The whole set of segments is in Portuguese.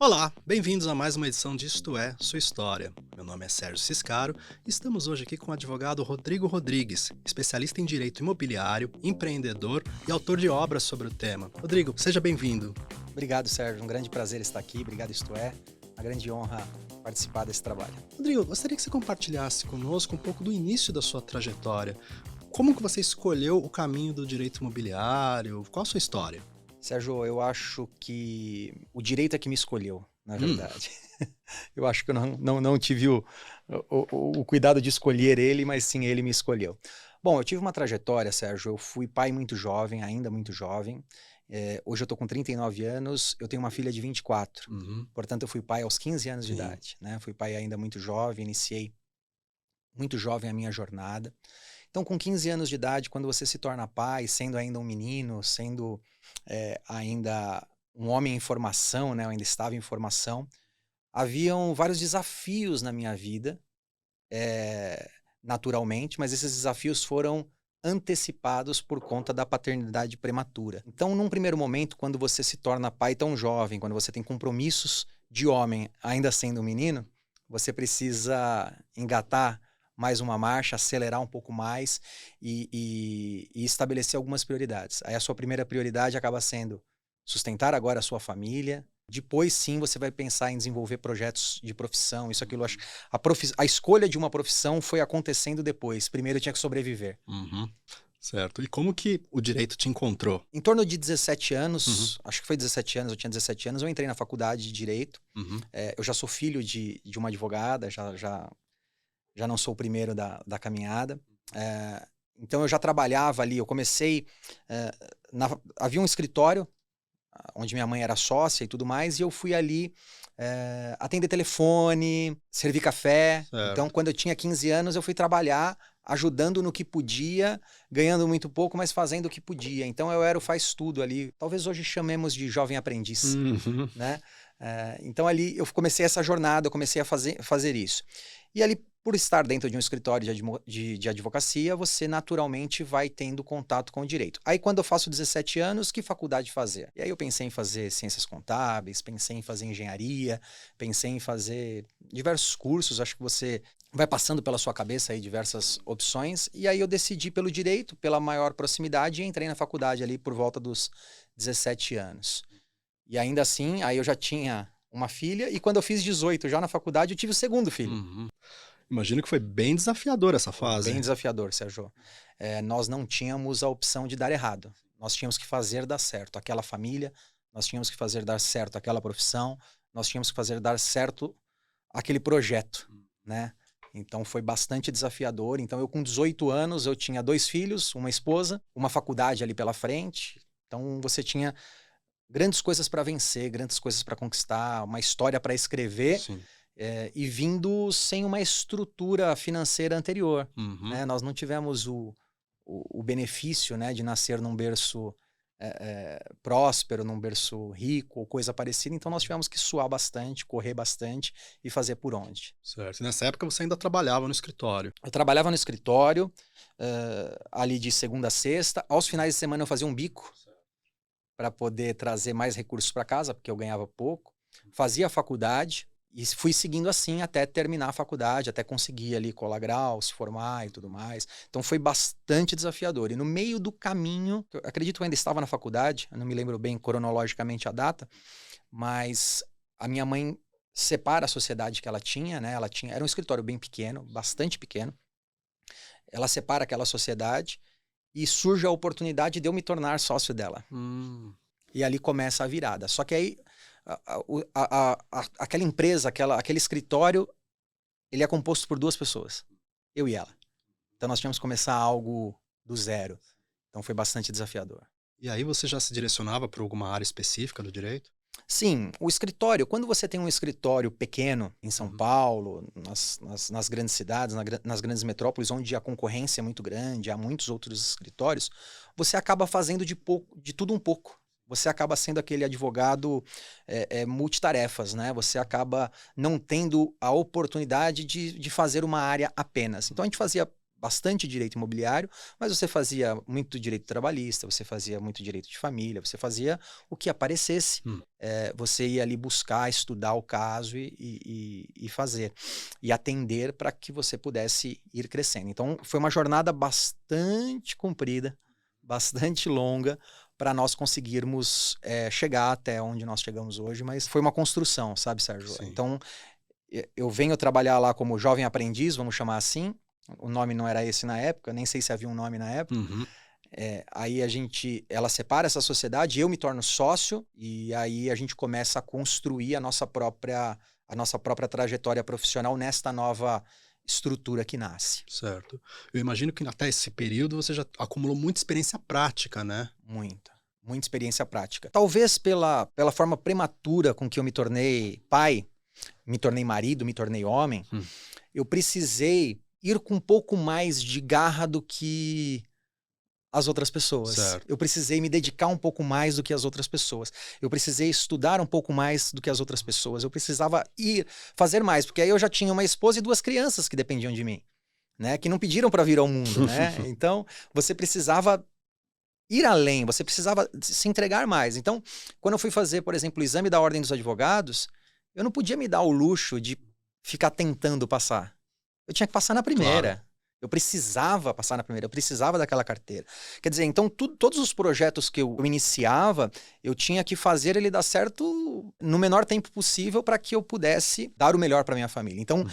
Olá, bem-vindos a mais uma edição de Isto É, Sua História. Meu nome é Sérgio Ciscaro e estamos hoje aqui com o advogado Rodrigo Rodrigues, especialista em direito imobiliário, empreendedor e autor de obras sobre o tema. Rodrigo, seja bem-vindo. Obrigado, Sérgio. Um grande prazer estar aqui. Obrigado, Isto É. Uma grande honra participar desse trabalho. Rodrigo, gostaria que você compartilhasse conosco um pouco do início da sua trajetória. Como que você escolheu o caminho do direito imobiliário? Qual a sua história? Sérgio, eu acho que o direito é que me escolheu, na verdade. Eu acho que eu não tive o cuidado de escolher ele, mas sim ele me escolheu. Bom, eu tive uma trajetória, Sérgio. Eu fui pai muito jovem, ainda muito jovem. Hoje eu estou com 39 anos, eu tenho uma filha de 24. Portanto, eu fui pai aos 15 anos de idade, né? Fui pai ainda muito jovem, iniciei muito jovem a minha jornada. Então, com 15 anos de idade, quando você se torna pai, sendo ainda um menino, sendo ainda um homem em formação, né? Eu ainda estava em formação, haviam vários desafios na minha vida, naturalmente, mas esses desafios foram antecipados por conta da paternidade prematura. Então, num primeiro momento, quando você se torna pai tão jovem, quando você tem compromissos de homem, ainda sendo um menino, você precisa engatar mais uma marcha, acelerar um pouco mais e estabelecer algumas prioridades. Aí a sua primeira prioridade acaba sendo sustentar agora a sua família. Depois, sim, você vai pensar em desenvolver projetos de profissão, isso, aquilo. A escolha de uma profissão foi acontecendo depois. Primeiro eu tinha que sobreviver. Certo. E como que o direito te encontrou? Em torno de 17 anos, acho que foi 17 anos, eu tinha 17 anos, eu entrei na faculdade de Direito. Eu já sou filho de uma advogada, já não sou o primeiro da caminhada. Então eu já trabalhava ali, eu comecei... havia um escritório onde minha mãe era sócia e tudo mais, e eu fui ali atender telefone, servir café. Certo. Então, quando eu tinha 15 anos, eu fui trabalhar, ajudando no que podia, ganhando muito pouco, mas fazendo o que podia. Então, eu era o faz-tudo ali. Talvez hoje chamemos de jovem aprendiz, né? Então, ali eu comecei essa jornada, eu comecei a fazer isso. E ali, por estar dentro de um escritório de advocacia, você naturalmente vai tendo contato com o direito. Aí, quando eu faço 17 anos, que faculdade fazer? E aí eu pensei em fazer ciências contábeis, pensei em fazer engenharia, pensei em fazer diversos cursos. Acho que você vai passando pela sua cabeça aí diversas opções. E aí eu decidi pelo direito, pela maior proximidade, e entrei na faculdade ali por volta dos 17 anos. E ainda assim, aí eu já tinha uma filha, e quando eu fiz 18 já na faculdade, eu tive o segundo filho. Imagino que foi bem desafiador essa fase. Bem desafiador, Sérgio. Nós não tínhamos a opção de dar errado. Nós tínhamos que fazer dar certo aquela família, nós tínhamos que fazer dar certo aquela profissão, nós tínhamos que fazer dar certo aquele projeto, né? Então foi bastante desafiador. Então eu com 18 anos, eu tinha 2 filhos, uma esposa, uma faculdade ali pela frente. Então você tinha grandes coisas para vencer, grandes coisas para conquistar, uma história para escrever. Sim. E vindo sem uma estrutura financeira anterior, né? Nós não tivemos o benefício, né, de nascer num berço próspero, num berço rico ou coisa parecida. Então nós tivemos que suar bastante, correr bastante e fazer por onde. Certo. E nessa época você ainda trabalhava no escritório. Eu trabalhava no escritório, ali de segunda a sexta. Aos finais de semana eu fazia um bico para poder trazer mais recursos para casa, porque eu ganhava pouco. Fazia a faculdade. E fui seguindo assim até terminar a faculdade, até conseguir ali colar grau, se formar e tudo mais. Então foi bastante desafiador. E no meio do caminho, eu acredito que eu ainda estava na faculdade, eu não me lembro bem cronologicamente a data, mas a minha mãe separa a sociedade que ela tinha, né? Era um escritório bem pequeno, bastante pequeno. Ela separa aquela sociedade e surge a oportunidade de eu me tornar sócio dela. E ali começa a virada. Só que aí aquela empresa, aquele escritório, ele é composto por 2 pessoas, eu e ela. Então nós tínhamos que começar algo do zero. Então foi bastante desafiador. E aí você já se direcionava para alguma área específica do direito? Sim, o escritório, quando você tem um escritório pequeno em São Paulo, nas grandes cidades, nas grandes metrópoles, onde a concorrência é muito grande, há muitos outros escritórios, você acaba fazendo de tudo um pouco. Você acaba sendo aquele advogado multitarefas, né? Você acaba não tendo a oportunidade de fazer uma área apenas. Então a gente fazia bastante direito imobiliário, mas você fazia muito direito trabalhista, você fazia muito direito de família, você fazia o que aparecesse. Você ia ali buscar, estudar o caso e fazer. E atender para que você pudesse ir crescendo. Então, foi uma jornada bastante comprida, bastante longa, para nós conseguirmos chegar até onde nós chegamos hoje, mas foi uma construção, sabe, Sérgio? Sim. Então, eu venho trabalhar lá como jovem aprendiz, vamos chamar assim. O nome não era esse na época, nem sei se havia um nome na época. Aí ela separa essa sociedade, eu me torno sócio, e aí a gente começa a construir a nossa própria trajetória profissional nesta nova estrutura que nasce. Certo. Eu imagino que até esse período você já acumulou muita experiência prática, né? Muita experiência prática. Talvez pela forma prematura com que eu me tornei pai, me tornei marido, me tornei homem, eu precisei ir com um pouco mais de garra do que as outras pessoas. Certo. Eu precisei me dedicar um pouco mais do que as outras pessoas. Eu precisei estudar um pouco mais do que as outras pessoas. Eu precisava fazer mais, porque aí eu já tinha uma esposa e 2 crianças que dependiam de mim, né? Que não pediram para vir ao mundo, né? Então, você precisava ir além, você precisava se entregar mais. Então, quando eu fui fazer, por exemplo, o exame da Ordem dos Advogados, eu não podia me dar o luxo de ficar tentando passar. Eu tinha que passar na primeira. Claro. Eu precisava passar na primeira, eu precisava daquela carteira. Quer dizer, então todos os projetos que eu iniciava, eu tinha que fazer ele dar certo no menor tempo possível para que eu pudesse dar o melhor para minha família. Então,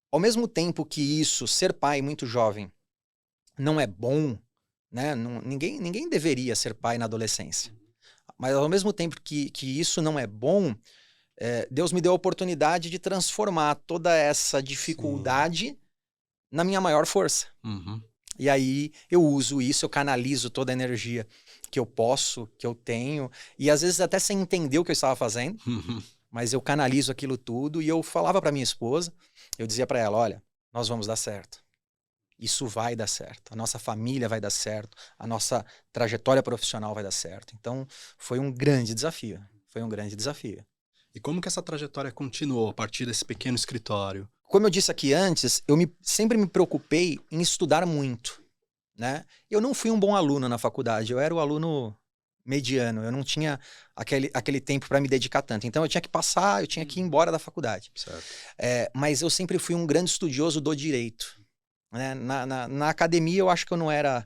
ao mesmo tempo que isso, ser pai muito jovem, não é bom, né? Ninguém deveria ser pai na adolescência. Mas ao mesmo tempo que isso não é bom, Deus me deu a oportunidade de transformar toda essa dificuldade na minha maior força. E aí eu uso isso, eu canalizo toda a energia que eu posso, que eu tenho, e às vezes até sem entender o que eu estava fazendo, mas eu canalizo aquilo tudo, e eu falava para minha esposa, eu dizia para ela, olha, nós vamos dar certo. Isso vai dar certo, a nossa família vai dar certo, a nossa trajetória profissional vai dar certo. Então foi um grande desafio, E como que essa trajetória continuou a partir desse pequeno escritório? Como eu disse aqui antes, eu sempre me preocupei em estudar muito, né? Eu não fui um bom aluno na faculdade, eu era o aluno mediano, eu não tinha aquele tempo para me dedicar tanto. Então eu tinha que passar, eu tinha que ir embora da faculdade. Certo. Mas eu sempre fui um grande estudioso do direito, né? Na academia eu acho que eu não era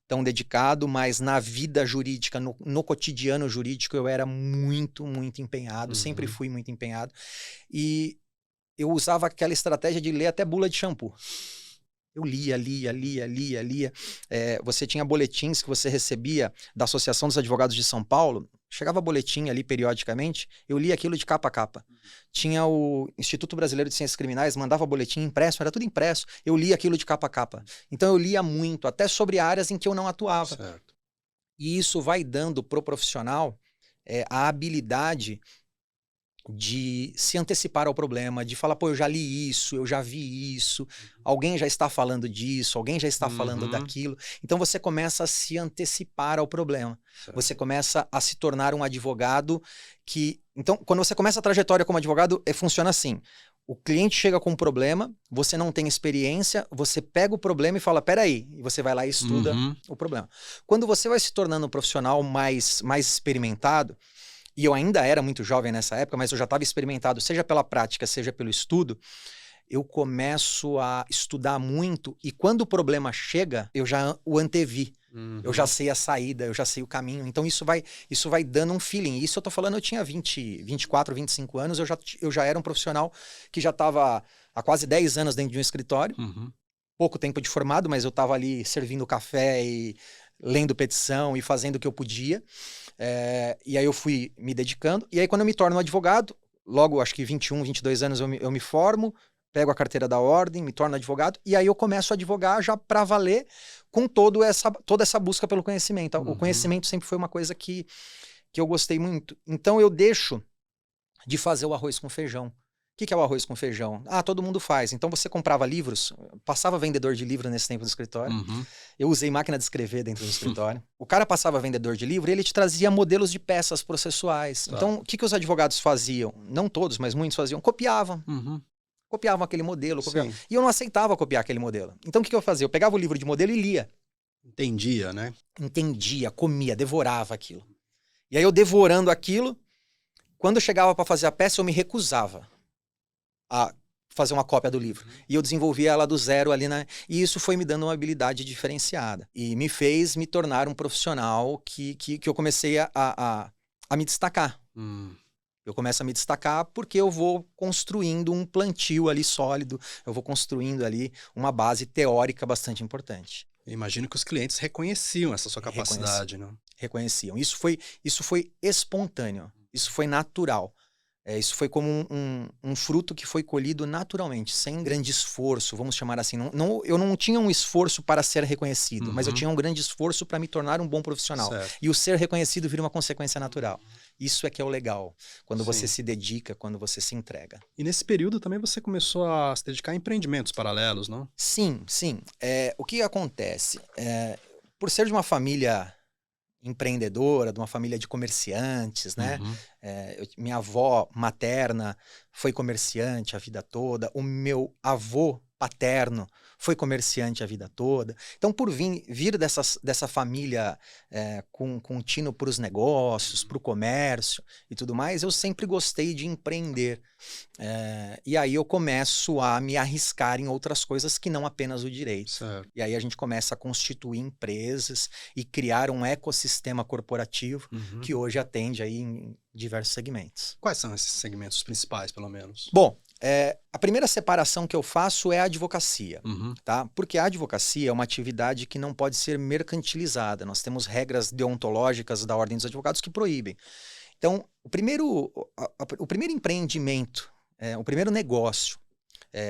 tão dedicado, mas na vida jurídica, no cotidiano jurídico, eu era muito, muito empenhado, sempre fui muito empenhado. E eu usava aquela estratégia de ler até bula de shampoo. Eu lia. Você tinha boletins que você recebia da Associação dos Advogados de São Paulo, chegava boletim ali periodicamente, eu lia aquilo de capa a capa. Tinha o Instituto Brasileiro de Ciências Criminais, mandava boletim impresso, era tudo impresso, eu lia aquilo de capa a capa. Então eu lia muito, até sobre áreas em que eu não atuava. Certo. E isso vai dando pro profissional a habilidade de se antecipar ao problema, de falar, pô, eu já li isso, eu já vi isso, alguém já está falando disso, alguém já está falando daquilo. Então você começa a se antecipar ao problema. Certo. Você começa a se tornar um advogado que... Então, quando você começa a trajetória como advogado, funciona assim. O cliente chega com um problema, você não tem experiência, você pega o problema e fala, peraí, e você vai lá e estuda o problema. Quando você vai se tornando um profissional mais experimentado, e eu ainda era muito jovem nessa época, mas eu já estava experimentado, seja pela prática, seja pelo estudo, eu começo a estudar muito e quando o problema chega, eu já o antevi. Eu já sei a saída, eu já sei o caminho. Então isso vai dando um feeling. Isso eu tô falando, eu tinha 24, 25 anos, eu já era um profissional que já estava há quase 10 anos dentro de um escritório. Pouco tempo de formado, mas eu estava ali servindo café e lendo petição e fazendo o que eu podia. E aí eu fui me dedicando. E aí quando eu me torno advogado, logo acho que 21, 22 anos eu me formo, pego a carteira da ordem, me torno advogado, e aí eu começo a advogar já para valer com toda essa busca pelo conhecimento. O conhecimento sempre foi uma coisa que eu gostei muito. Então eu deixo de fazer o arroz com feijão. O que é o arroz com feijão? Todo mundo faz. Então você comprava livros, passava vendedor de livro nesse tempo no escritório. Eu usei máquina de escrever dentro do escritório. O cara passava vendedor de livro e ele te trazia modelos de peças processuais. Então o que os advogados faziam? Não todos, mas muitos faziam. Copiavam. copiavam aquele modelo. Sim. E eu não aceitava copiar aquele modelo. Então o que eu fazia? Eu pegava o livro de modelo e lia. Entendia, né? Entendia, comia, devorava aquilo. E aí eu devorando aquilo, quando eu chegava para fazer a peça, eu me recusava a fazer uma cópia do livro. E eu desenvolvia ela do zero ali, né? E isso foi me dando uma habilidade diferenciada. E me fez me tornar um profissional que eu comecei a me destacar. Eu começo a me destacar porque eu vou construindo um plantio ali sólido, eu vou construindo ali uma base teórica bastante importante. Eu imagino que os clientes reconheciam essa sua capacidade, né? Reconheciam. Isso foi espontâneo, isso foi natural. Isso foi como um fruto que foi colhido naturalmente, sem grande esforço, vamos chamar assim. Eu não tinha um esforço para ser reconhecido, mas eu tinha um grande esforço para me tornar um bom profissional. Certo. E o ser reconhecido vira uma consequência natural. Isso é que é o legal, quando você Sim. se dedica, quando você se entrega. E nesse período também você começou a se dedicar a empreendimentos paralelos, não? Sim, sim. O que acontece? Por ser de uma família empreendedora, de uma família de comerciantes, né? Minha avó materna foi comerciante a vida toda, o meu avô paterno foi comerciante a vida toda. Então, por vir dessa família com tino para os negócios, para o comércio e tudo mais, eu sempre gostei de empreender. E aí eu começo a me arriscar em outras coisas que não apenas o direito. Certo. E aí a gente começa a constituir empresas e criar um ecossistema corporativo que hoje atende aí em diversos segmentos. Quais são esses segmentos principais, pelo menos? Bom, a primeira separação que eu faço é a advocacia, tá? Porque a advocacia é uma atividade que não pode ser mercantilizada. Nós temos regras deontológicas da Ordem dos Advogados que proíbem. Então, o primeiro empreendimento, o primeiro negócio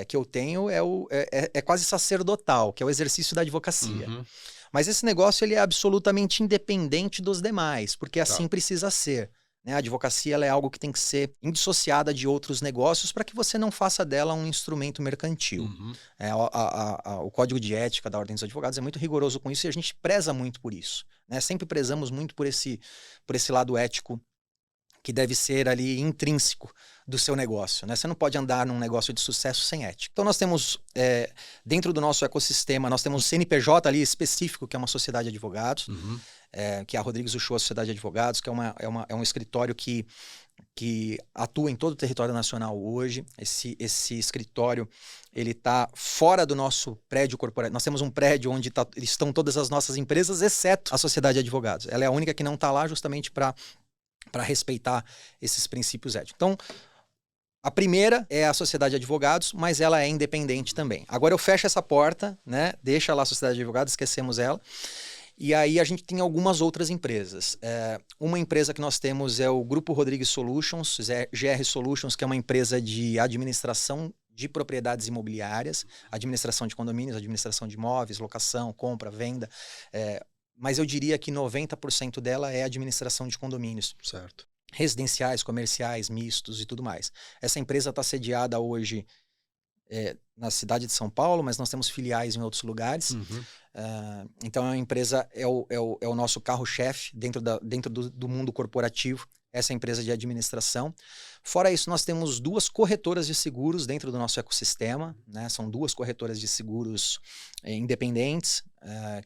que eu tenho é quase sacerdotal, que é o exercício da advocacia. Mas esse negócio ele é absolutamente independente dos demais, porque assim precisa ser. Né? A advocacia ela é algo que tem que ser indissociada de outros negócios para que você não faça dela um instrumento mercantil. O Código de Ética da Ordem dos Advogados é muito rigoroso com isso e a gente preza muito por isso. Né? Sempre prezamos muito por esse lado ético que deve ser ali intrínseco do seu negócio. Né? Você não pode andar num negócio de sucesso sem ética. Então nós temos, dentro do nosso ecossistema, nós temos um CNPJ ali específico, que é uma sociedade de advogados, que é a Rodrigues Uchoa Sociedade de Advogados, que é um escritório que atua em todo o território nacional hoje. Esse escritório ele está fora do nosso prédio corporativo. Nós temos um prédio onde estão todas as nossas empresas, exceto a Sociedade de Advogados. Ela é a única que não está lá justamente para respeitar esses princípios éticos. Então, a primeira é a Sociedade de Advogados, mas ela é independente também. Agora eu fecho essa porta, né? Deixa lá a Sociedade de Advogados, esquecemos ela. E aí a gente tem algumas outras empresas. Uma empresa que nós temos é o Grupo Rodrigues Solutions, GR Solutions, que é uma empresa de administração de propriedades imobiliárias, administração de condomínios, administração de imóveis, locação, compra, venda. Mas eu diria que 90% dela é administração de condomínios. Certo. Residenciais, comerciais, mistos e tudo mais. Essa empresa está sediada hoje na cidade de São Paulo, mas nós temos filiais em outros lugares. Então é uma empresa, é o nosso carro-chefe dentro do mundo corporativo, essa empresa de administração. Fora isso, nós temos 2 corretoras de seguros dentro do nosso ecossistema, né? São 2 corretoras de seguros independentes,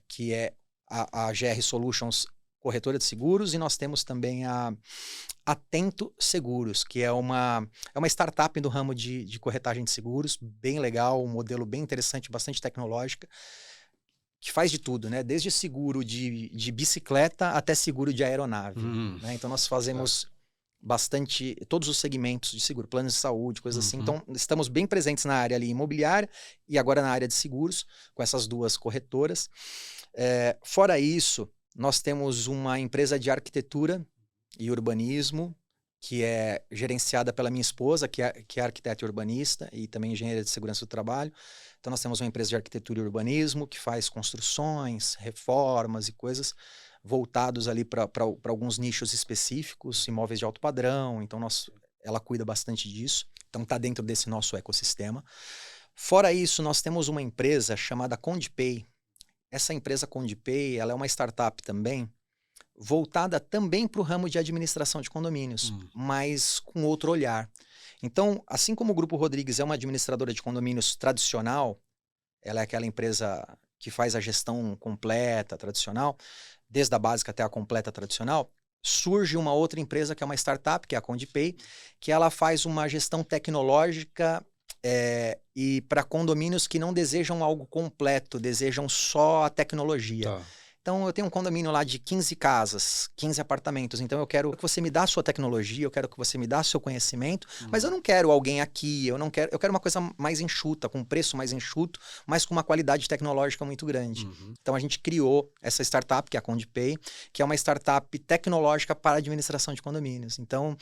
que é a GR Solutions, corretora de seguros, e nós temos também a Atento Seguros, que é uma startup do ramo de corretagem de seguros, bem legal, um modelo bem interessante, bastante tecnológica, que faz de tudo, né? Desde seguro de bicicleta até seguro de aeronave. Né? Então nós fazemos bastante, todos os segmentos de seguro, planos de saúde, coisas assim. Então estamos bem presentes na área ali imobiliária e agora na área de seguros, com essas 2 corretoras. Fora isso, nós temos uma empresa de arquitetura e urbanismo, que é gerenciada pela minha esposa, que é arquiteta e urbanista e também engenheira de segurança do trabalho. Então nós temos uma empresa de arquitetura e urbanismo que faz construções, reformas e coisas voltados ali para alguns nichos específicos, imóveis de alto padrão. Então ela cuida bastante disso. Então está dentro desse nosso ecossistema. Fora isso, nós temos uma empresa chamada CondePay. Essa empresa CondePay, ela é uma startup também, voltada também para o ramo de administração de condomínios, mas com outro olhar. Então, assim como o Grupo Rodrigues é uma administradora de condomínios tradicional, ela é aquela empresa que faz a gestão completa, tradicional, desde a básica até a completa tradicional, surge uma outra empresa que é uma startup, que é a CondiPay, que ela faz uma gestão tecnológica e para condomínios que não desejam algo completo, desejam só a tecnologia. Tá. Então, eu tenho um condomínio lá de 15 casas, 15 apartamentos. Então, eu quero que você me dê a sua tecnologia, eu quero que você me dê o seu conhecimento, mas eu não quero alguém aqui, eu quero uma coisa mais enxuta, com um preço mais enxuto, mas com uma qualidade tecnológica muito grande. Então, a gente criou essa startup, que é a CondiPay, que é uma startup tecnológica para a administração de condomínios. Então,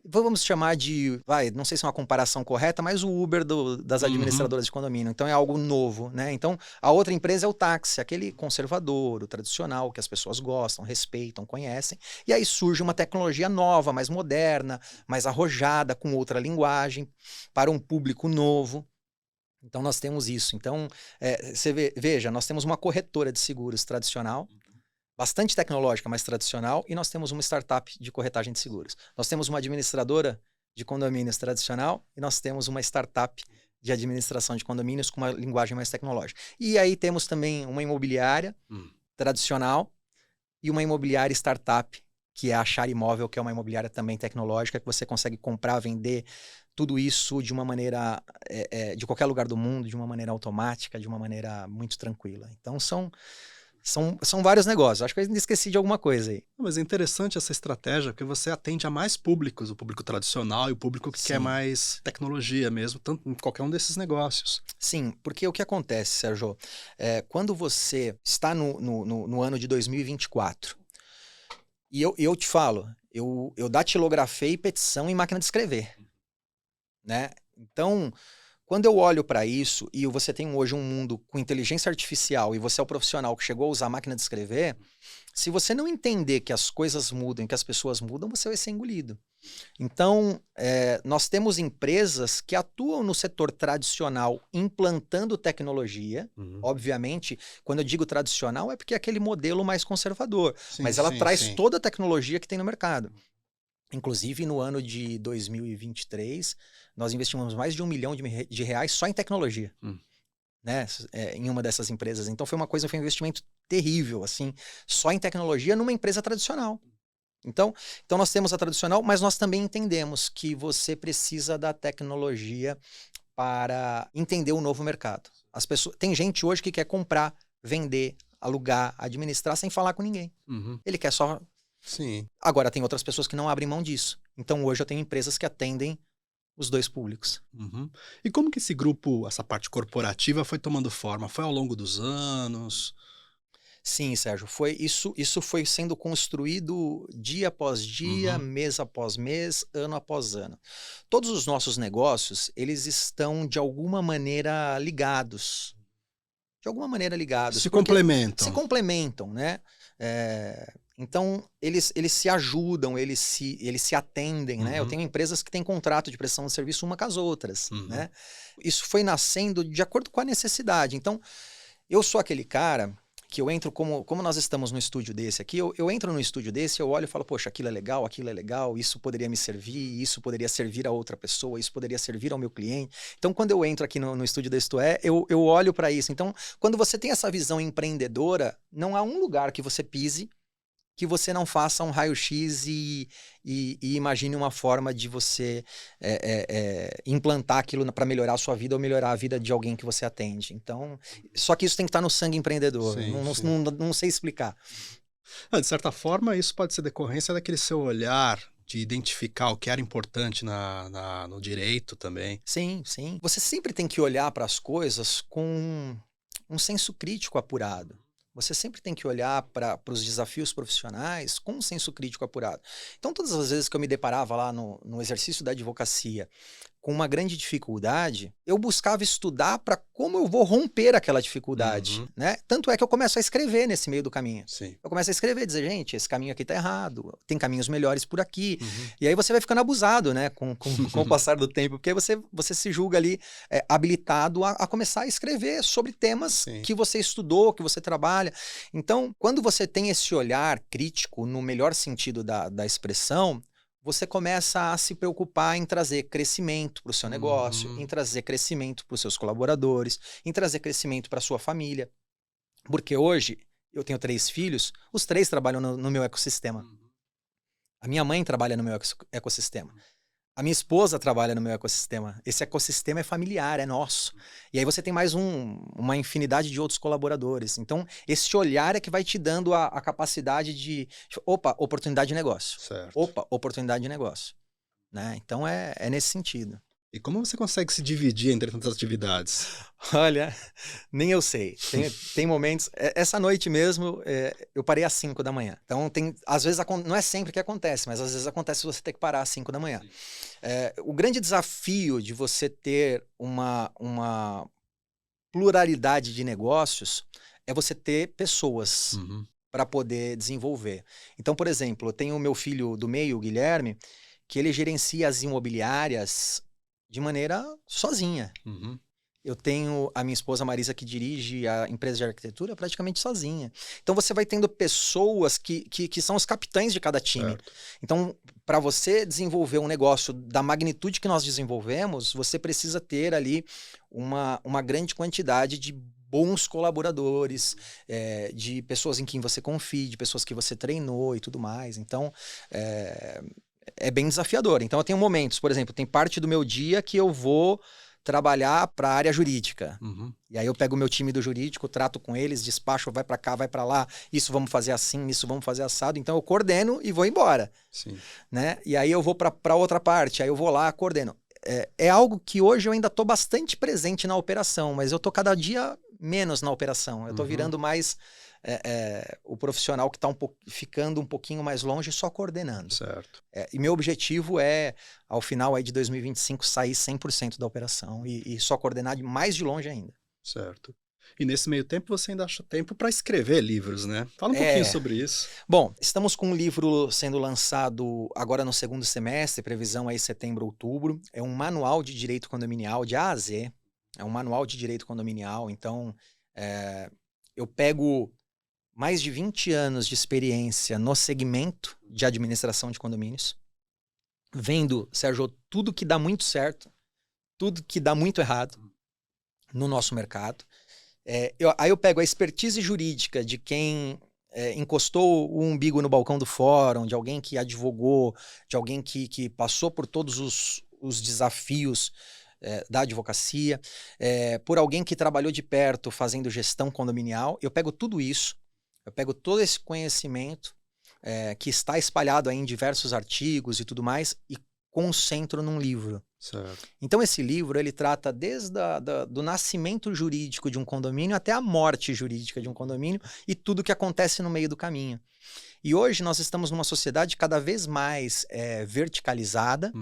vamos chamar de, não sei se é uma comparação correta, mas o Uber das administradoras de condomínio. Então é algo novo, né? Então a outra empresa é o táxi, aquele conservador, o tradicional, que as pessoas gostam, respeitam, conhecem. E aí surge uma tecnologia nova, mais moderna, mais arrojada, com outra linguagem, para um público novo. Então nós temos isso. Então, veja, nós temos uma corretora de seguros tradicional, bastante tecnológica, mas tradicional, e nós temos uma startup de corretagem de seguros. Nós temos uma administradora de condomínios tradicional e nós temos uma startup de administração de condomínios com uma linguagem mais tecnológica. E aí temos também uma imobiliária tradicional e uma imobiliária startup, que é a Achar Imóvel, que é uma imobiliária também tecnológica, que você consegue comprar, vender tudo isso de uma maneira, de qualquer lugar do mundo, de uma maneira automática, de uma maneira muito tranquila. Então são vários negócios. Acho que eu ainda esqueci de alguma coisa aí. Mas é interessante essa estratégia, porque você atende a mais públicos, o público tradicional e o público que quer mais tecnologia mesmo, tanto em qualquer um desses negócios. Sim, porque o que acontece, Sérgio, quando você está no ano de 2024, e eu te falo, eu datilografei petição em máquina de escrever, né? Então, quando eu olho para isso e você tem hoje um mundo com inteligência artificial e você é o profissional que chegou a usar a máquina de escrever, se você não entender que as coisas mudam, que as pessoas mudam, você vai ser engolido. Então, nós temos empresas que atuam no setor tradicional implantando tecnologia. Obviamente, quando eu digo tradicional é porque é aquele modelo mais conservador, mas ela traz toda a tecnologia que tem no mercado. Inclusive, no ano de 2023, nós investimos mais de R$1 milhão de reais só em tecnologia, né? Em uma dessas empresas. Então, foi um investimento terrível, assim, só em tecnologia numa empresa tradicional. Então nós temos a tradicional, mas nós também entendemos que você precisa da tecnologia para entender o novo mercado. Tem gente hoje que quer comprar, vender, alugar, administrar sem falar com ninguém. Ele quer só... Sim. Agora, tem outras pessoas que não abrem mão disso. Então, hoje eu tenho empresas que atendem os dois públicos. E como que esse grupo, essa parte corporativa foi tomando forma? Foi ao longo dos anos? Sim, Sérgio. Isso foi sendo construído dia após dia, mês após mês, ano após ano. Todos os nossos negócios, eles estão de alguma maneira ligados. Se complementam. Se complementam, né? Então, eles se ajudam, eles se atendem, né? Eu tenho empresas que têm contrato de prestação de serviço uma com as outras, né? Isso foi nascendo de acordo com a necessidade. Então, eu sou aquele cara que eu entro, como nós estamos no estúdio desse aqui, eu entro no estúdio desse, eu olho e falo, poxa, aquilo é legal, isso poderia me servir, isso poderia servir a outra pessoa, isso poderia servir ao meu cliente. Então, quando eu entro aqui no estúdio da Isto É, eu olho para isso. Então, quando você tem essa visão empreendedora, não há um lugar que você pise que você não faça um raio-x e imagine uma forma de você implantar aquilo para melhorar a sua vida ou melhorar a vida de alguém que você atende. Então, só que isso tem que estar no sangue empreendedor. Não sei explicar. De certa forma, isso pode ser decorrência daquele seu olhar de identificar o que era importante no direito também. Sim. Você sempre tem que olhar para as coisas com um senso crítico apurado. Você sempre tem que olhar para os desafios profissionais com um senso crítico apurado. Então, todas as vezes que eu me deparava lá no exercício da advocacia com uma grande dificuldade, eu buscava estudar para como eu vou romper aquela dificuldade, né? Tanto é que eu começo a escrever nesse meio do caminho. Sim. Eu começo a escrever, dizer, gente, esse caminho aqui tá errado, tem caminhos melhores por aqui. E aí você vai ficando abusado, né? Com o passar do tempo, porque você se julga ali habilitado a começar a escrever sobre temas que você estudou, que você trabalha. Então, quando você tem esse olhar crítico, no melhor sentido da expressão, você começa a se preocupar em trazer crescimento para o seu negócio, em trazer crescimento para os seus colaboradores, em trazer crescimento para a sua família. Porque hoje eu tenho 3 filhos, os 3 trabalham no meu ecossistema. A minha mãe trabalha no meu ecossistema. A minha esposa trabalha no meu ecossistema. Esse ecossistema é familiar, é nosso. E aí você tem mais uma infinidade de outros colaboradores. Então, esse olhar é que vai te dando a capacidade de... Opa, oportunidade de negócio. Certo. Opa, oportunidade de negócio. Né? Então, é nesse sentido. E como você consegue se dividir entre tantas atividades? Olha, nem eu sei. Tem momentos... Essa noite mesmo, eu parei às 5 da manhã. Então, às vezes, não é sempre que acontece, mas às vezes acontece você ter que parar às 5 da manhã. O grande desafio de você ter uma pluralidade de negócios é você ter pessoas para poder desenvolver. Então, por exemplo, eu tenho o meu filho do meio, o Guilherme, que ele gerencia as imobiliárias de maneira sozinha. Eu tenho a minha esposa Marisa, que dirige a empresa de arquitetura praticamente sozinha. Então você vai tendo pessoas que são os capitães de cada time. Certo. Então, para você desenvolver um negócio da magnitude que nós desenvolvemos, você precisa ter ali uma grande quantidade de bons colaboradores, de pessoas em quem você confie, de pessoas que você treinou e tudo mais. Então, é bem desafiador. Então, eu tenho momentos, por exemplo, tem parte do meu dia que eu vou trabalhar para a área jurídica. E aí eu pego o meu time do jurídico, trato com eles, despacho, vai para cá, vai para lá, isso vamos fazer assim, isso vamos fazer assado. Então eu coordeno e vou embora. Sim. Né? E aí eu vou para outra parte, aí eu vou lá, coordeno. É algo que hoje eu ainda estou bastante presente na operação, mas eu estou cada dia menos na operação. Eu estou virando mais o profissional que está ficando um pouquinho mais longe, só coordenando. Certo. E meu objetivo é, ao final aí de 2025, sair 100% da operação e só coordenar mais de longe ainda. Certo. E nesse meio tempo você ainda acha tempo para escrever livros, né? Fala um pouquinho sobre isso. Bom, estamos com um livro sendo lançado agora no segundo semestre, previsão aí setembro, outubro. É um manual de direito condominial de A a Z. É um manual de direito condominial. Então, eu pego mais de 20 anos de experiência no segmento de administração de condomínios, vendo, Sérgio, tudo que dá muito certo, tudo que dá muito errado no nosso mercado. Aí eu pego a expertise jurídica de quem encostou o umbigo no balcão do fórum, de alguém que advogou, de alguém que passou por todos os desafios da advocacia, por alguém que trabalhou de perto fazendo gestão condominial. Eu pego tudo isso, eu pego todo esse conhecimento que está espalhado aí em diversos artigos e tudo mais e concentro num livro. Certo. Então esse livro ele trata desde do nascimento jurídico de um condomínio até a morte jurídica de um condomínio e tudo que acontece no meio do caminho. E hoje nós estamos numa sociedade cada vez mais verticalizada,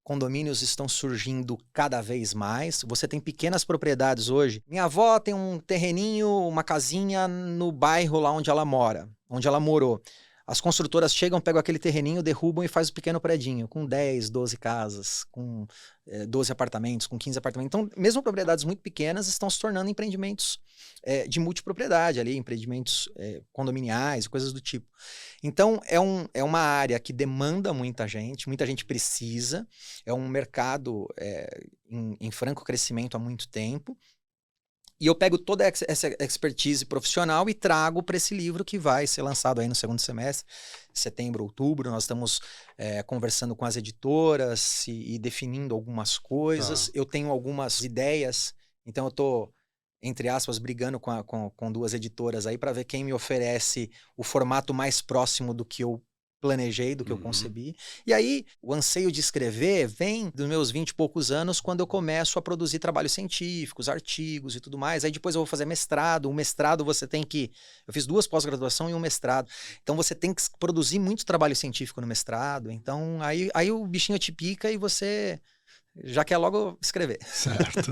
condomínios estão surgindo cada vez mais, você tem pequenas propriedades hoje. Minha avó tem um terreninho, uma casinha no bairro lá onde ela mora, onde ela morou. As construtoras chegam, pegam aquele terreninho, derrubam e faz um pequeno predinho, com 10, 12 casas, com 12 apartamentos, com 15 apartamentos. Então, mesmo propriedades muito pequenas estão se tornando empreendimentos de multipropriedade, ali, empreendimentos condominiais, coisas do tipo. Então, é uma área que demanda muita gente precisa, é um mercado em franco crescimento há muito tempo. E eu pego toda essa expertise profissional e trago para esse livro que vai ser lançado aí no segundo semestre, setembro, outubro. Nós estamos conversando com as editoras e definindo algumas coisas. Eu tenho algumas ideias, então eu estou, entre aspas, brigando com 2 editoras aí para ver quem me oferece o formato mais próximo do que eu planejei, do que eu concebi. E aí, o anseio de escrever vem dos meus 20 e poucos anos, quando eu começo a produzir trabalhos científicos, artigos e tudo mais. Aí depois eu vou fazer mestrado. O mestrado você tem que... Eu fiz 2 pós-graduação e um mestrado. Então você tem que produzir muito trabalho científico no mestrado. Então aí o bichinho te pica e você já quer logo escrever. Certo.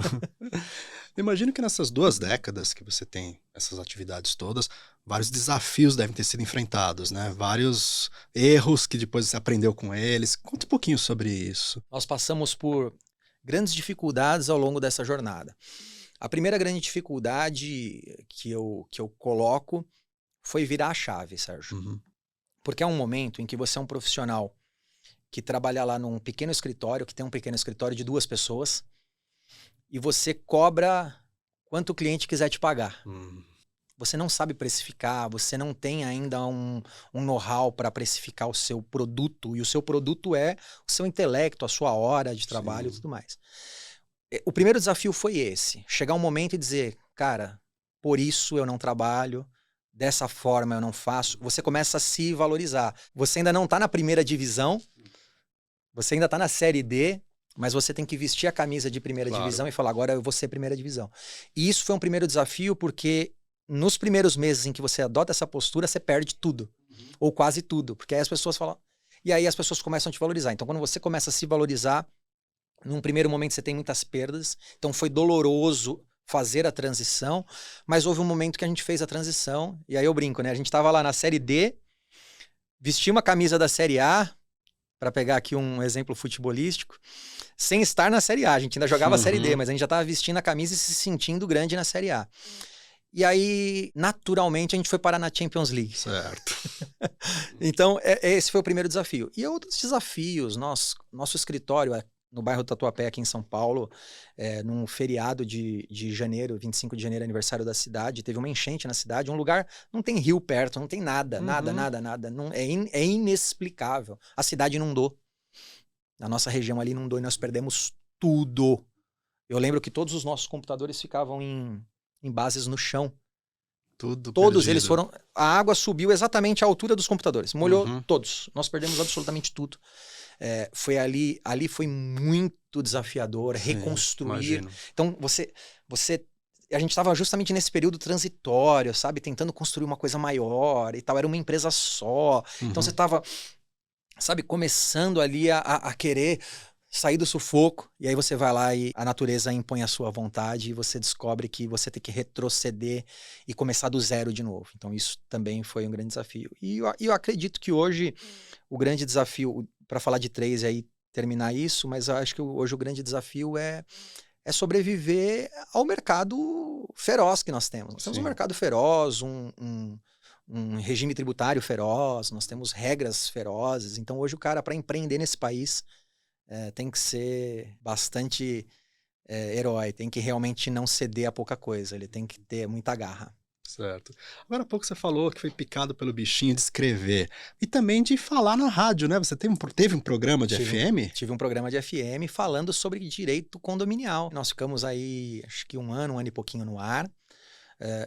Imagino que nessas 2 décadas que você tem essas atividades todas, vários desafios devem ter sido enfrentados, né? Vários erros que depois você aprendeu com eles. Conta um pouquinho sobre isso. Nós passamos por grandes dificuldades ao longo dessa jornada. A primeira grande dificuldade que eu coloco foi virar a chave, Sérgio. Porque é um momento em que você é um profissional que trabalha lá num pequeno escritório, que tem um pequeno escritório de 2 pessoas, e você cobra quanto o cliente quiser te pagar. Você não sabe precificar, você não tem ainda um know-how para precificar o seu produto, e o seu produto é o seu intelecto, a sua hora de trabalho e tudo mais. O primeiro desafio foi esse, chegar um momento e dizer, cara, por isso eu não trabalho, dessa forma eu não faço. Você começa a se valorizar. Você ainda não está na primeira divisão, você ainda está na Série D, mas você tem que vestir a camisa de primeira divisão e falar, agora eu vou ser primeira divisão. E isso foi um primeiro desafio, porque nos primeiros meses em que você adota essa postura, você perde tudo, ou quase tudo, porque aí as pessoas falam, e aí as pessoas começam a te valorizar. Então, quando você começa a se valorizar, num primeiro momento você tem muitas perdas, então foi doloroso fazer a transição, mas houve um momento que a gente fez a transição, e aí eu brinco, né? A gente tava lá na Série D, vestia uma camisa da Série A, para pegar aqui um exemplo futebolístico, sem estar na Série A. A gente ainda jogava a Série D, mas a gente já tava vestindo a camisa e se sentindo grande na Série A. E aí, naturalmente, a gente foi parar na Champions League. Certo. Então, esse foi o primeiro desafio. E outros desafios, nosso escritório no bairro do Tatuapé, aqui em São Paulo, num feriado de janeiro, 25 de janeiro, aniversário da cidade, teve uma enchente na cidade, um lugar, não tem rio perto, não tem nada, nada. Não, é inexplicável. A cidade inundou. A nossa região ali inundou e nós perdemos tudo. Eu lembro que todos os nossos computadores ficavam em bases no chão. Todos eles foram... A água subiu exatamente à altura dos computadores. Molhou todos. Nós perdemos absolutamente tudo. Ali foi muito desafiador. Sim, reconstruir. Imagino. Então, a gente estava justamente nesse período transitório, sabe? Tentando construir uma coisa maior e tal. Era uma empresa só. Então, você estava, sabe, começando ali a querer sair do sufoco, e aí você vai lá e a natureza impõe a sua vontade e você descobre que você tem que retroceder e começar do zero de novo. Então isso também foi um grande desafio. E eu acredito que hoje o grande desafio, para falar de 3 e aí terminar isso, mas eu acho que hoje o grande desafio é sobreviver ao mercado feroz que nós temos. Nós temos um mercado feroz, um regime tributário feroz, nós temos regras ferozes. Então hoje o cara, para empreender nesse país, tem que ser bastante herói, tem que realmente não ceder a pouca coisa, ele tem que ter muita garra. Certo. Agora há pouco você falou que foi picado pelo bichinho de escrever e também de falar na rádio, né? Você teve um programa de FM? Tive um programa de FM falando sobre direito condominial. Nós ficamos aí, acho que um ano e pouquinho no ar,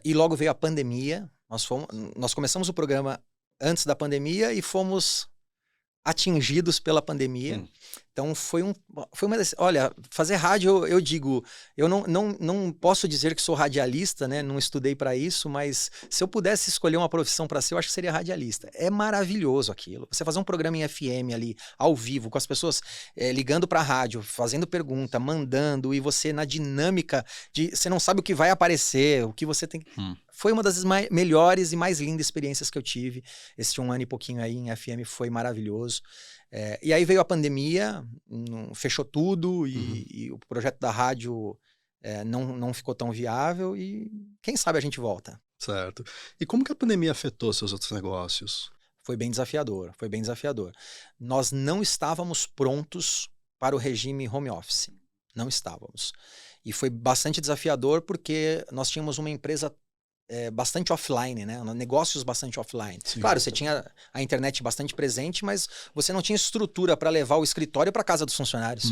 e logo veio a pandemia. Nós começamos o programa antes da pandemia e fomos atingidos pela pandemia. Então foi uma das... Olha, fazer rádio, eu digo, eu não posso dizer que sou radialista, né? Não estudei para isso, mas se eu pudesse escolher uma profissão para ser, eu acho que seria radialista. É maravilhoso aquilo. Você fazer um programa em FM ali, ao vivo, com as pessoas ligando para a rádio, fazendo pergunta, mandando, e você na dinâmica de... Você não sabe o que vai aparecer, o que você tem... Foi uma das melhores e mais lindas experiências que eu tive. Esse um ano e pouquinho aí em FM foi maravilhoso. E aí veio a pandemia, fechou tudo e o projeto da rádio não ficou tão viável e quem sabe a gente volta. Certo. E como que a pandemia afetou seus outros negócios? Foi bem desafiador, foi bem desafiador. Nós não estávamos prontos para o regime home office. Não estávamos. E foi bastante desafiador porque nós tínhamos uma empresa bastante offline, né? Negócios bastante offline. Sim. Claro, você tinha a internet bastante presente, mas você não tinha estrutura para levar o escritório para casa dos funcionários.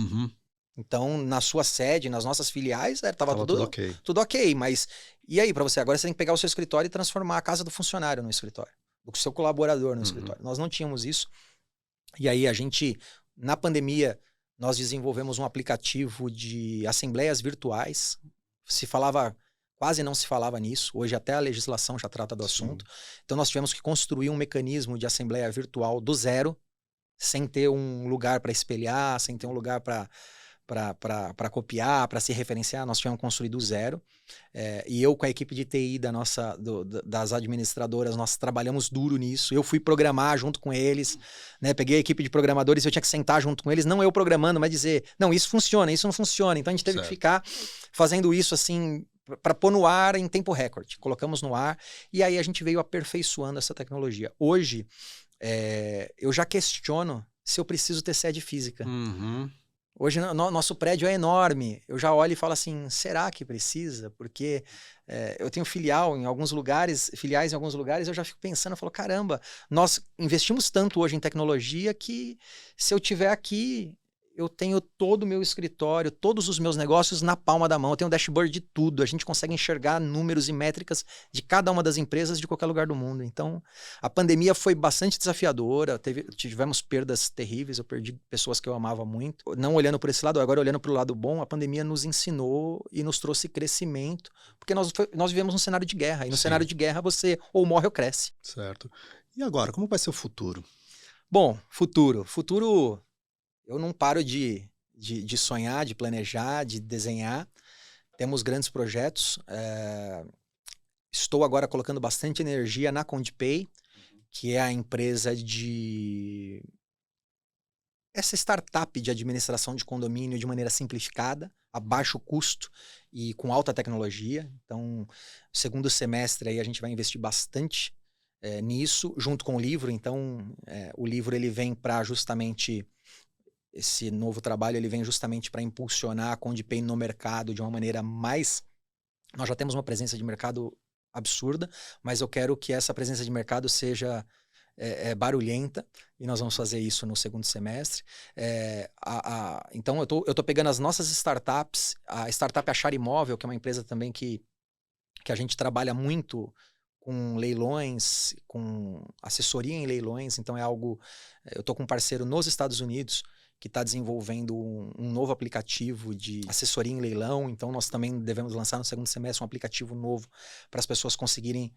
Então, na sua sede, nas nossas filiais, estava tudo ok. Mas e aí, para você? Agora você tem que pegar o seu escritório e transformar a casa do funcionário no escritório, do seu colaborador no escritório. Nós não tínhamos isso. E aí, na pandemia, nós desenvolvemos um aplicativo de assembleias virtuais. Quase não se falava nisso. Hoje até a legislação já trata do assunto. Então nós tivemos que construir um mecanismo de assembleia virtual do zero, sem ter um lugar para espelhar, sem ter um lugar para copiar, para se referenciar. Nós tivemos que construir do zero. E eu com a equipe de TI das administradoras, nós trabalhamos duro nisso. Eu fui programar junto com eles, né? Peguei a equipe de programadores, eu tinha que sentar junto com eles, não eu programando, mas dizer, não, isso funciona, isso não funciona. Então a gente teve que ficar fazendo isso assim, para pôr no ar em tempo recorde. Colocamos no ar e aí a gente veio aperfeiçoando essa tecnologia. Hoje, eu já questiono se eu preciso ter sede física? Uhum. Hoje nosso prédio é enorme. Eu já olho e falo assim, será que precisa? Porque eu tenho filiais em alguns lugares, eu já fico pensando, eu falo, caramba, nós investimos tanto hoje em tecnologia que se eu tiver aqui, eu tenho todo o meu escritório, todos os meus negócios na palma da mão. Eu tenho um dashboard de tudo. A gente consegue enxergar números e métricas de cada uma das empresas de qualquer lugar do mundo. Então, a pandemia foi bastante desafiadora. Tivemos perdas terríveis. Eu perdi pessoas que eu amava muito. Não olhando por esse lado, agora olhando para o lado bom, a pandemia nos ensinou e nos trouxe crescimento. Porque nós vivemos um cenário de guerra. E no cenário de guerra, você ou morre ou cresce. Certo. E agora, como vai ser o futuro? Bom, futuro. Eu não paro de sonhar, de planejar, de desenhar. Temos grandes projetos. Estou agora colocando bastante energia na CondiPay, que é a empresa essa startup de administração de condomínio de maneira simplificada, a baixo custo e com alta tecnologia. Então, segundo semestre aí a gente vai investir bastante nisso, junto com o livro. Então, o livro ele vem para justamente... Esse novo trabalho ele vem justamente para impulsionar a CondiPay no mercado de uma maneira mais... Nós já temos uma presença de mercado absurda, mas eu quero que essa presença de mercado seja barulhenta, e nós vamos fazer isso no segundo semestre. Então eu tô pegando as nossas startups, a startup Achar Imóvel, que é uma empresa também que a gente trabalha muito com leilões, com assessoria em leilões. Então é algo... Eu tô com um parceiro nos Estados Unidos que está desenvolvendo um novo aplicativo de assessoria em leilão. Então, nós também devemos lançar no segundo semestre um aplicativo novo para as pessoas conseguirem,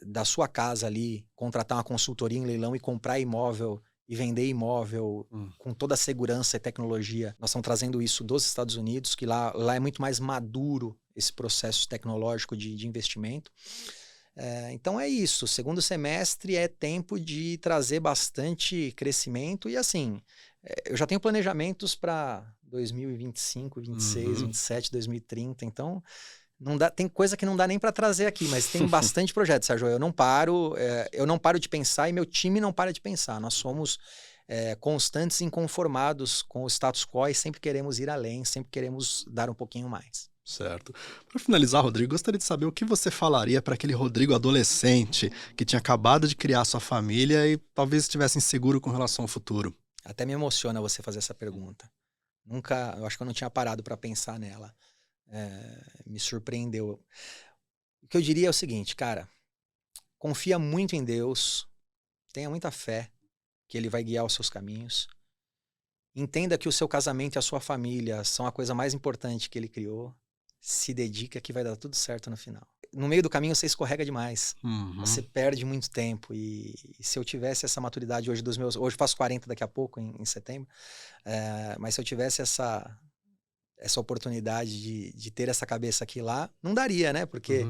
da sua casa ali, contratar uma consultoria em leilão e comprar imóvel e vender imóvel com toda a segurança e tecnologia. Nós estamos trazendo isso dos Estados Unidos, que lá é muito mais maduro esse processo tecnológico de investimento. Então é isso. Segundo semestre é tempo de trazer bastante crescimento e assim... Eu já tenho planejamentos para 2025, 26, 27, 2030, então não dá, tem coisa que não dá nem para trazer aqui, mas tem bastante projeto, Sérgio. Eu não paro de pensar e meu time não para de pensar. Nós somos constantes e inconformados com o status quo e sempre queremos ir além, sempre queremos dar um pouquinho mais. Certo. Para finalizar, Rodrigo, gostaria de saber o que você falaria para aquele Rodrigo adolescente que tinha acabado de criar sua família e talvez estivesse inseguro com relação ao futuro. Até me emociona você fazer essa pergunta. Eu acho que eu não tinha parado para pensar nela. Me surpreendeu. O que eu diria é o seguinte, cara, confia muito em Deus, tenha muita fé que Ele vai guiar os seus caminhos. Entenda que o seu casamento e a sua família são a coisa mais importante que Ele criou. Se dedica que vai dar tudo certo no final. No meio do caminho você escorrega demais. Você perde muito tempo. E se eu tivesse essa maturidade hoje hoje eu faço 40 daqui a pouco, em setembro, mas se eu tivesse essa oportunidade de ter essa cabeça aqui lá, não daria, né? Porque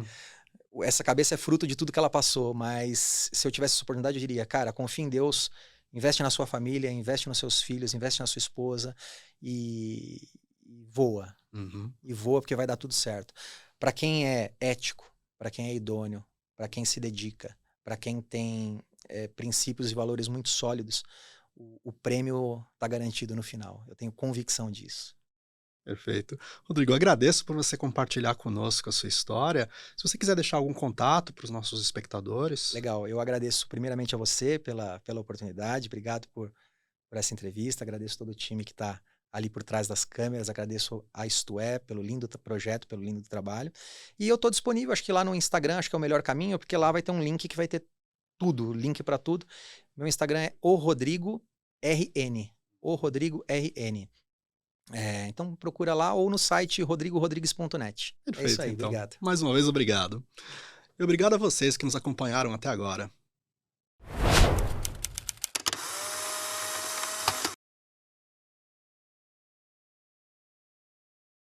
essa cabeça é fruto de tudo que ela passou. Mas se eu tivesse essa oportunidade, eu diria, cara, confia em Deus, investe na sua família, investe nos seus filhos, investe na sua esposa e voa. E voa porque vai dar tudo certo. Para quem é ético, para quem é idôneo, para quem se dedica, para quem tem princípios e valores muito sólidos, o prêmio está garantido no final. Eu tenho convicção disso. Perfeito. Rodrigo, eu agradeço por você compartilhar conosco a sua história. Se você quiser deixar algum contato para os nossos espectadores. Legal, eu agradeço primeiramente a você pela oportunidade, obrigado por essa entrevista, agradeço todo o time que está ali por trás das câmeras, agradeço a Isto É pelo lindo projeto, pelo lindo trabalho. E eu estou disponível, acho que lá no Instagram, acho que é o melhor caminho, porque lá vai ter um link que vai ter tudo, link para tudo. Meu Instagram é @rodrigorn, @rodrigorn. Então procura lá ou no site rodrigorodrigues.net. Perfeito, É isso aí, então. obrigado. Mais uma vez, obrigado. E obrigado a vocês que nos acompanharam até agora.